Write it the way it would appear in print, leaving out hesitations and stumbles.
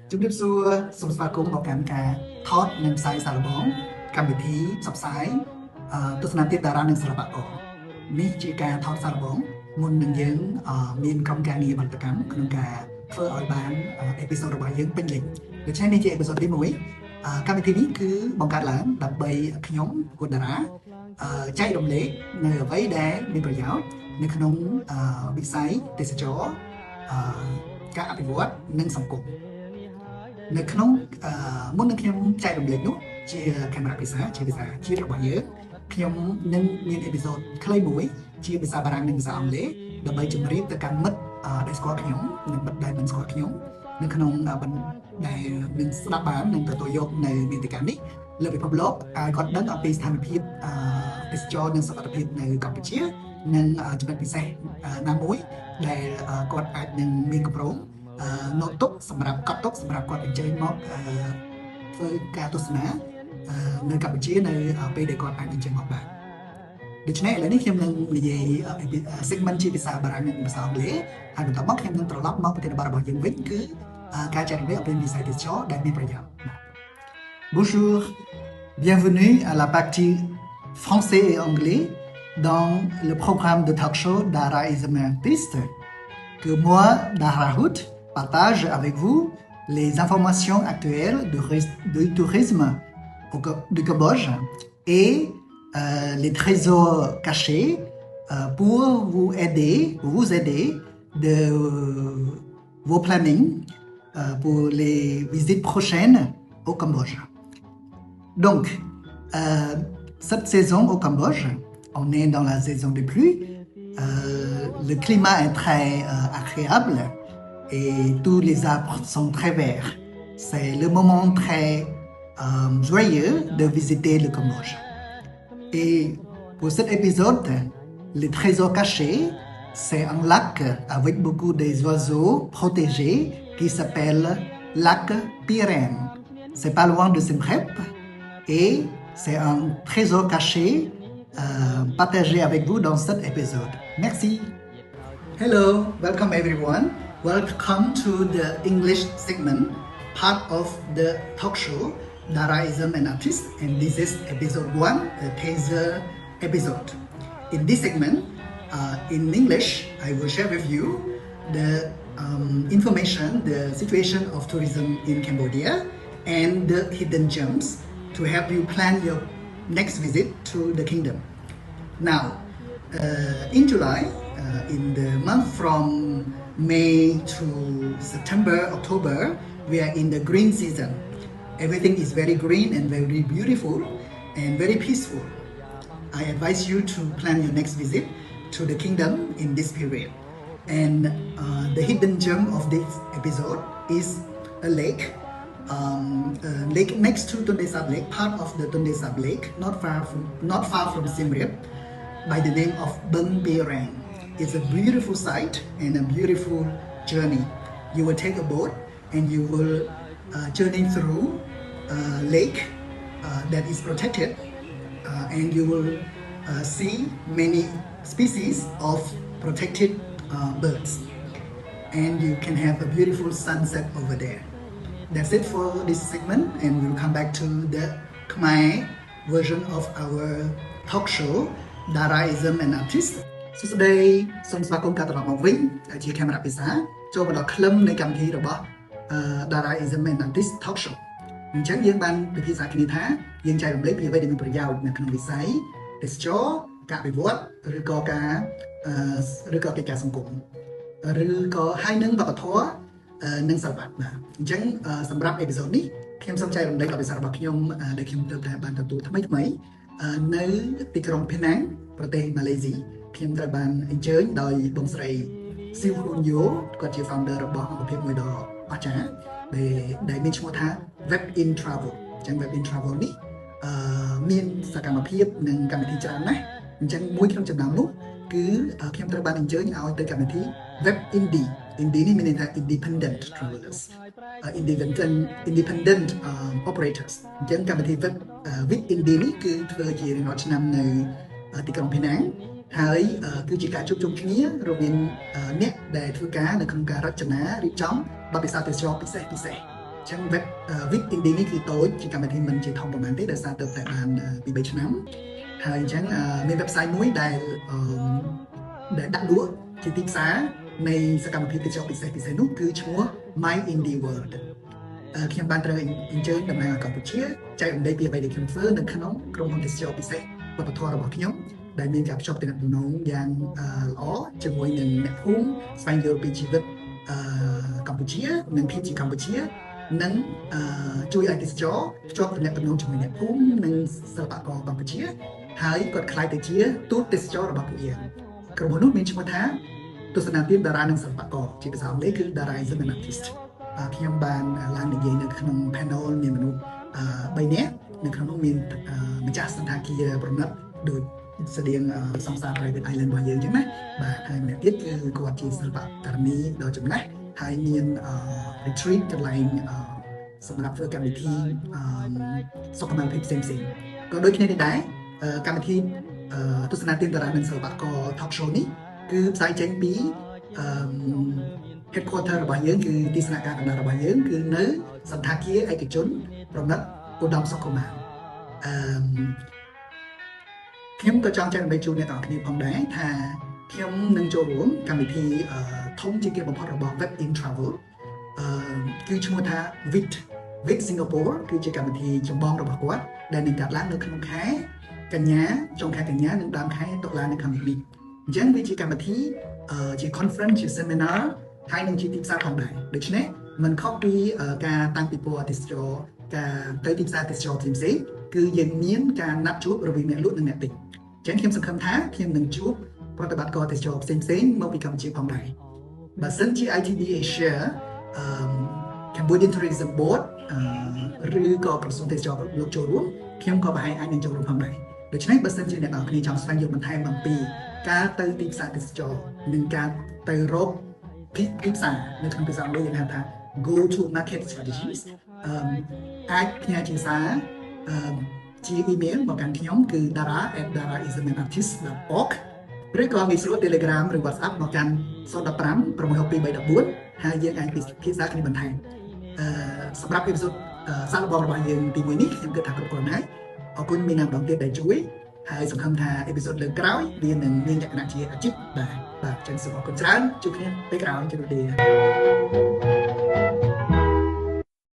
Chúng tiếp xưa sông spa cũng một cảm cả thót nên sai xà bóng cảm bị thí sập sái tôi sẽ tiếp đà ra nên xà bạc cổ ní chỉ ca thót xà bóng môn đừng dưỡng miền công ca nghi bằng tất cả không cả phơ ở bán episodeរបស់យើងពេញលេញដូច្នេះនេះជា episode ទី1កម្មវិធីនេះគឺបង្កើតឡើងដើម្បីខ្ញុំគូតារាចែករំលែកនៅអ្វីដែលមានប្រយោជន៍នៅក្នុងវិស័យទេសចរការអភិវឌ្ឍនិងសង្គមនៅក្នុងមុននឹងខ្ញុំចែករំលែកនោះជាកាមេរ៉ាភាសាជាភាសាជាតិរបស់យើងខ្ញុំនឹងមានអេពីសូតខ្លីមួយជាភាសាបារាំងនិងភាសាអង់គ្លេសដើម្បីជម្រាបទៅកាន់មិត្តដែលស្គាល់ខ្ញុំនិងមិត្តដែលមិនស្គាល់ខ្ញុំនៅក្នុងដែលនឹងស្ដាប់បាននិងទទួលយកនៅមាតិកានេះលើពិភពលោកឲ្យគាត់ដឹងអំពីស្ថានភាពទេសចរនិងសុខភាពនៅកម្ពុជានិងចំណុចពិសេសណាមួយដែលគាត់អាចនឹងមានកម្រងណូតទុកសម្រាប់កត់ទុកសម្រាប់គាត់អញ្ជើញមកធ្វើការទស្សនានៅកម្ពុជានៅពេលដែលគាត់អាចអញ្ជើញមកបានដូច្នេះឥឡូវនេះខ្ញុំនឹងនិយាយ segment ជាភាសាបារាំងនិងភាសាអង់គ្លេសហើយបន្តមកខ្ញុំនឹងត្រឡប់មកប្រធានបទរបស់យើងវិញគឺការចែករំលែកអំពីវិស័យទេសចរដែលមានប្រយោជន៍ Bonjour, bienvenue à la partie français et anglais dans le programme de talk show Dara is an artist que moi, Dara Hout, partage avec vous les informations actuelles du tourisme du Cambodge et les trésors cachés pour vous aider de vos plannings pour les visites prochaines au Cambodge. Donc, cette saison au Cambodge, on est dans la saison des pluies. Le climat est très agréable et tous les arbres sont très verts. C'est le moment très joyeux de visiter le Cambodge. Et pour cet épisode, les trésors cachés, c'est un lac avec beaucoup des oiseaux protégés qui s'appelle lac Piren. C'est pas loin de Siem Reap et c'est un trésor caché partagé avec vous dans cet épisode. Merci. Hello, welcome everyone. Welcome to the English segment, part of the talk show Daraism and Artist, and this is episode 1, a teaser episode. In this segment, in English, I will share with you the information, the situation of tourism in Cambodia and the hidden gems to help you plan your next visit to the kingdom. Now, in July, in the month from May to September, October, we are in the green season. Everything is very green and very beautiful and very peaceful. I advise you to plan your next visit to the kingdom in this period. And the hidden gem of this episode is a lake. Lake next to Tonle Sap Lake, part of the Tonle Sap Lake, not far from Siem Reap, by the name of Bung Berang. It's a beautiful sight and a beautiful journey. You will take a boat and you will journey through a lake that is protected, and you will see many species of protected birds, and you can have a beautiful sunset over there. That's it for this segment, and we'll come back to the Khmer version of our talk show Daraism and Artist. សួស្តីសូមស្វាគមន៍កាត់ត្រឡប់មកវិញជាកាមេរ៉ាភាសាចូលមកដល់ក្លឹមនៃកម្មវិធីរបស់ Daraism and Artist talk show អញ្ចឹងយើងបានពិភាក្សាគ្នាថាយើងចែករំលែកពីអ្វីដែលមានប្រយោជន៍នៅក្នុងវិស័យទេសចរការអភិវឌ្ឍឬក៏ការកិច្ចការសង្គមឬក៏ហើយនឹងវប្បធម៌និងសិល្បៈបាទអញ្ចឹងសម្រាប់អេពីសូតនេះខ្ញុំសូមចែករំលែកបទពិសោធន៍របស់ខ្ញុំដែលខ្ញុំទើបតែបានទទួលថ្មីនៅទីក្រុងភេណាំងប្រទេសម៉ាឡេស៊ីខ្ញុំត្រូវបានអញ្ជើញដោយបងស្រីស៊ីវហ៊ុនយូគាត់ជា founder របស់អង្គភាពមួយដ៏អស្ចារ្យដែលមានឈ្មោះថា Web in Travel អញ្ចឹង Web in Travel នេះមានសកម្មភាពនិងកម្មវិធីច្រើនណាស់អញ្ចឹងមួយក្នុងចំណោមនោះគឺខ្ញុំត្រូវបានអញ្ជើញឲ្យទៅកម្មវិធី Web Indie នេះមានន័យថា Independent Travelers Independent Operators អញ្ចឹងកម្មវិធី Web Indie នេះគឺធ្វើជារៀងរាល់ឆ្នាំនៅទីក្រុងភេណាំងហើយគឺជាការជួបជុំគ្នារវាងអ្នកដែលធ្វើការនៅក្នុងការរចនារៀបចំបទពិសោធន៍ទេសចរពិសេស ចឹង web week indie នេះគឺតូចជាកម្មវិធីមិនជាធំប្រហែលទេដោយសារទៅតែបានពី3ឆ្នាំហើយអញ្ចឹងមាន website មួយដែលដាក់លក់ជាទីផ្សារនៃសកម្មភាពទេសចរពិសេសនោះគឺឈ្មោះ My Indie World ខ្ញុំបានត្រូវអញ្ជើញតំណាងកម្ពុជាចែករំលែកពីអ្វីដែលខ្ញុំធ្វើនៅក្នុងក្រុមហ៊ុនទេសចរពិសេសវប្បធម៌របស់ខ្ញុំដែលមានការភ្ជាប់ទំនាក់ទំនងយ៉ាងល្អជាមួយនឹងអ្នកភូមិស្វែងយល់ពីជីវិតកម្ពុជានិងភាពជាកម្ពុជានិងជួយឲ្យទេសចរភ្ជាប់ទំនាក់ទំនងជាមួយអ្នកភូមិនិងសិល្បករកម្ពុជាហើយគាត់ខ្លាយទៅជាទូតទេសចររបស់ពួកយើងក្រុមហ៊ុននោះមានឈ្មោះថាទស្សនាទានតារានិងសិល្បករជាភាសាអង់គ្លេសគឺ Darism and Artist ខ្ញុំបានឡើងនិយាយនៅក្នុង panel មានមនុស្ស3នាក់នៅក្នុងនោះមានម្ចាស់សន្តាគារប្រណិតដូចស្តៀងសង្សារ Private Island របស់យើងអញ្ចឹងណាបាទហើយម្នាក់ទៀតគឺគាត់ជាសិល្បករនីដ៏ចំណាស់ហើយមាន retreat កន្លែងសម្រាប់ធ្វើកម្មវិធីសុខុមាលភាពផ្សេងក៏ដូចគ្នានេះដែរកម្មវិធីទស្សនាទានតារានិងសិល្បករ talk show នេះគឺផ្សាយចេញពី headquarter របស់យើងគឺទីស្នាក់ការកណ្ដាលរបស់យើងគឺនៅសន្តាគារឯកជនប្រណិតឧត្តមសុខុមាលខ្ញុំក៏ចង់ចែករំលែកជូនអ្នកទាំងអស់គ្នាផងដែរថាខ្ញុំនឹងចូលរួមកម្មវិធីធំជាងគេបំផុតរបស់ Web in Travel គឺឈ្មោះថា WIT Singapore គឺជាកម្មវិធីចម្បងរបស់គាត់ដែលនឹងកើតឡើងនៅក្នុងខែកញ្ញាចុងខែកញ្ញានិងដើមខែតុលានៅខាងមុខនេះអញ្ចឹងវាជាកម្មវិធីជា conference ជា seminar ហើយនឹងជាទីផ្សារផងដែរដូច្នេះมันខុសពីការតាំងពិព័រណ៍ទេសចរការទៅទីផ្សារទេសចរផ្សេងៗគឺយើងមានការណាត់ជួបរវាងអ្នកលក់និងអ្នកទិញអញ្ចឹងខ្ញុំសង្ឃឹមថាខ្ញុំនឹងជួបប្រតិបត្តិការទេសចរផ្សេងៗមកពីកម្ពុជាផងដែរបើសិនជា ITB Asia Cambodian Tourism Board ឬក៏ក្រសួងទេសចរលោកចូលរួមខ្ញុំក៏ប្រហែលអាចនឹងចូលរួមផងដែរដូច្នេះបើសិនជាអ្នកនរគ្នាចង់ស្វែងយល់បន្ថែមអំពីការទៅទីផ្សារទេសចរនិងការទៅរកទីផ្សារនៅក្នុងភាសាអង់គ្លេសយើងហៅថា go to market strategies អាចផ្ញើជាសារជា email មកកាន់ខ្ញុំគឺ dara@daraismanartist.org ឬក៏ងាយស្រួល Telegram ឬ WhatsApp មកកាន់015 662 314ហើយយើងអាចពិភាក្សាគ្នាបន្ថែមសម្រាប់អេពីសូតសាកល្បងរបស់យើងទី1នេះខ្ញុំគិតថាគ្រប់គ្រាន់ហើយអរគុណមានអ្នកម្ដងទៀតដែលជួយហើយសង្ឃឹមថាអេពីសូតលើកក្រោយវានឹងមានលក្ខណៈជាអាជីពបាទចឹងសូមអរគុណច្រើនជួបគ្នាពេលក្រោយជម្រាបលា